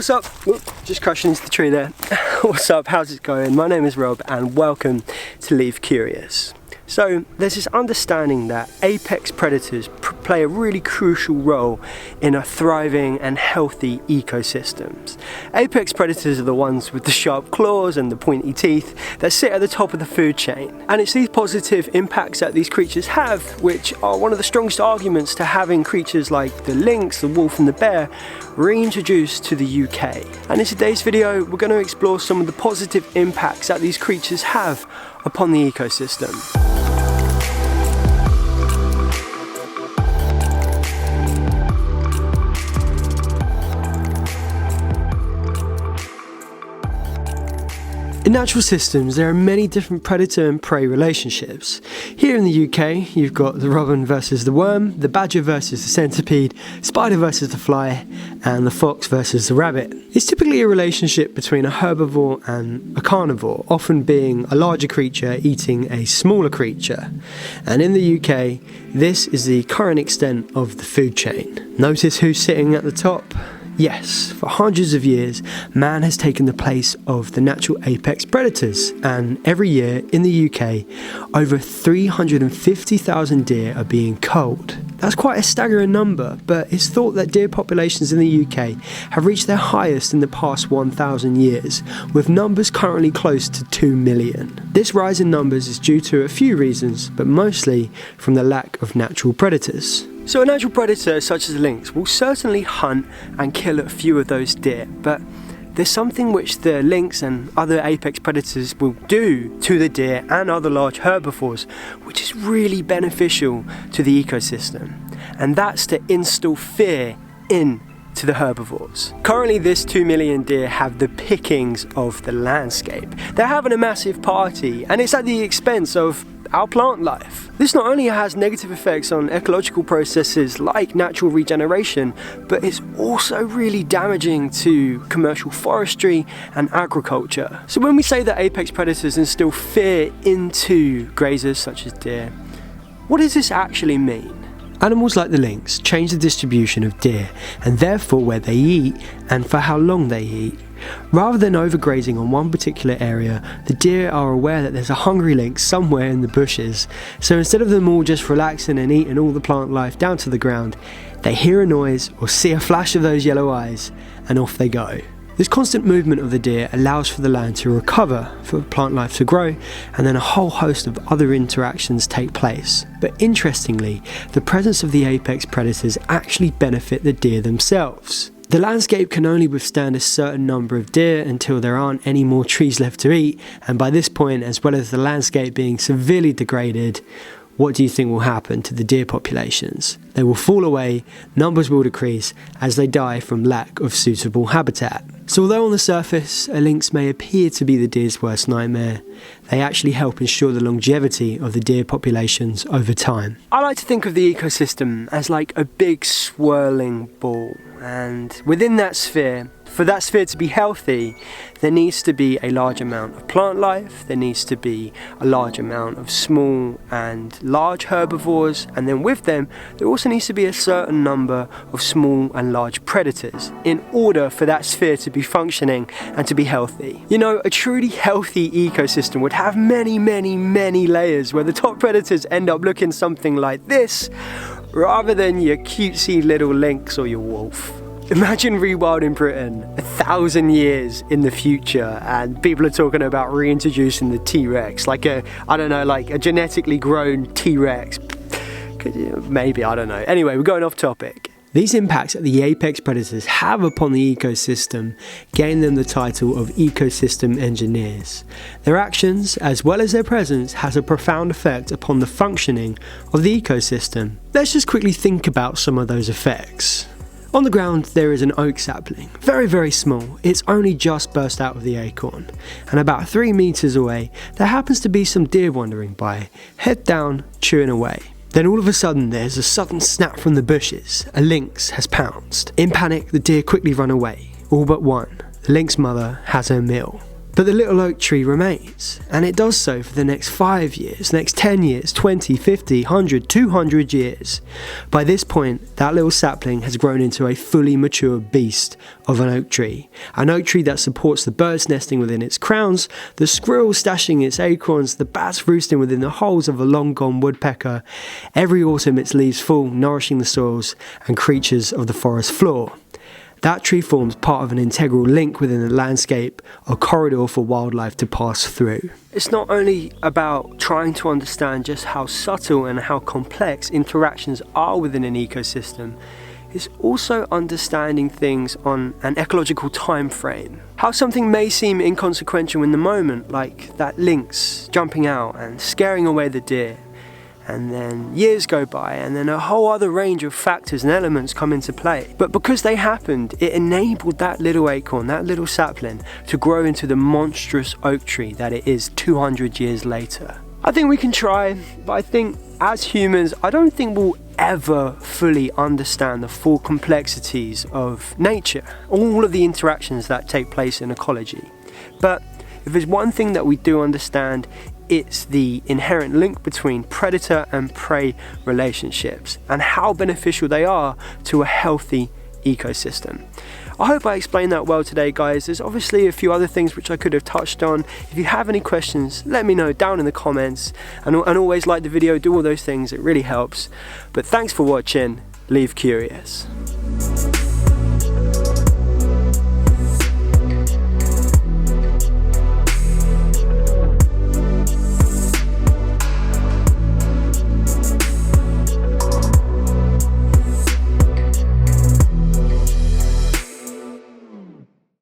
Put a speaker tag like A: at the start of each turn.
A: What's up? Whoop, just crashing into the tree there. What's up? How's it going? My name is Rob and welcome to Leave Curious. So there's this understanding that apex predators play a really crucial role in a thriving and healthy ecosystems. Apex predators are the ones with the sharp claws and the pointy teeth that sit at the top of the food chain. And it's these positive impacts that these creatures have which are one of the strongest arguments to having creatures like the lynx, the wolf and the bear reintroduced to the UK. And in today's video we're going to explore some of the positive impacts that these creatures have upon the ecosystem. In natural systems, there are many different predator and prey relationships. Here in the UK, you've got the robin versus the worm, the badger versus the centipede, spider versus the fly, and the fox versus the rabbit. It's typically a relationship between a herbivore and a carnivore, often being a larger creature eating a smaller creature. And in the UK, this is the current extent of the food chain. Notice who's sitting at the top? Yes, for hundreds of years, man has taken the place of the natural apex predators, and every year in the UK, over 350,000 deer are being culled. That's quite a staggering number, but it's thought that deer populations in the UK have reached their highest in the past 1,000 years, with numbers currently close to 2 million. This rise in numbers is due to a few reasons, but mostly from the lack of natural predators. So a natural predator such as the lynx will certainly hunt and kill a few of those deer, but there's something which the lynx and other apex predators will do to the deer and other large herbivores which is really beneficial to the ecosystem, and that's to instill fear into the herbivores. Currently this 2 million deer have the pickings of the landscape. They're having a massive party and it's at the expense of our plant life. This not only has negative effects on ecological processes like natural regeneration, but it's also really damaging to commercial forestry and agriculture. So when we say that apex predators instill fear into grazers such as deer, what does this actually mean? Animals like the lynx change the distribution of deer and therefore where they eat and for how long they eat. Rather than overgrazing on one particular area, the deer are aware that there's a hungry lynx somewhere in the bushes, so instead of them all just relaxing and eating all the plant life down to the ground, they hear a noise or see a flash of those yellow eyes and off they go. This constant movement of the deer allows for the land to recover, for plant life to grow, and then a whole host of other interactions take place. But interestingly, the presence of the apex predators actually benefit the deer themselves. The landscape can only withstand a certain number of deer until there aren't any more trees left to eat, and by this point, as well as the landscape being severely degraded, what do you think will happen to the deer populations? They will fall away, numbers will decrease as they die from lack of suitable habitat. So although on the surface a lynx may appear to be the deer's worst nightmare, they actually help ensure the longevity of the deer populations over time. I like to think of the ecosystem as like a big swirling ball, and within that sphere, for that sphere to be healthy, there needs to be a large amount of plant life, there needs to be a large amount of small and large herbivores, and then with them there also needs to be a certain number of small and large predators in order for that sphere to be functioning and to be healthy. You know, a truly healthy ecosystem would have many layers where the top predators end up looking something like this rather than your cutesy little lynx or your wolf. Imagine Rewild in Britain 1,000 years in the future and people are talking about reintroducing the T-Rex, like a genetically grown T-Rex. Maybe, I don't know. Anyway, we're going off topic. These impacts that the apex predators have upon the ecosystem gain them the title of ecosystem engineers. Their actions, as well as their presence, has a profound effect upon the functioning of the ecosystem. Let's just quickly think about some of those effects. On the ground there is an oak sapling, very small, it's only just burst out of the acorn, and about 3 meters away there happens to be some deer wandering by, head down, chewing away. Then all of a sudden there's a sudden snap from the bushes, a lynx has pounced. In panic the deer quickly run away, all but one. The lynx mother has her meal. But the little oak tree remains, and it does so for the next 5 years, next 10 years, 20, 50, 100, 200 years. By this point, that little sapling has grown into a fully mature beast of an oak tree that supports the birds nesting within its crowns, the squirrels stashing its acorns, the bats roosting within the holes of a long-gone woodpecker. Every autumn its leaves fall, nourishing the soils and creatures of the forest floor. That tree forms part of an integral link within the landscape, a corridor for wildlife to pass through. It's not only about trying to understand just how subtle and how complex interactions are within an ecosystem, it's also understanding things on an ecological time frame. How something may seem inconsequential in the moment, like that lynx jumping out and scaring away the deer. And then years go by, and then a whole other range of factors and elements come into play. But because they happened, it enabled that little acorn, that little sapling, to grow into the monstrous oak tree that it is 200 years later. I think we can try, but I think as humans, I don't think we'll ever fully understand the full complexities of nature, all of the interactions that take place in ecology. But if there's one thing that we do understand, it's the inherent link between predator and prey relationships and how beneficial they are to a healthy ecosystem. I hope I explained that well today, guys. There's obviously a few other things which I could have touched on. If you have any questions, let me know down in the comments, and always like the video, do all those things, it really helps. But thanks for watching. Leave curious.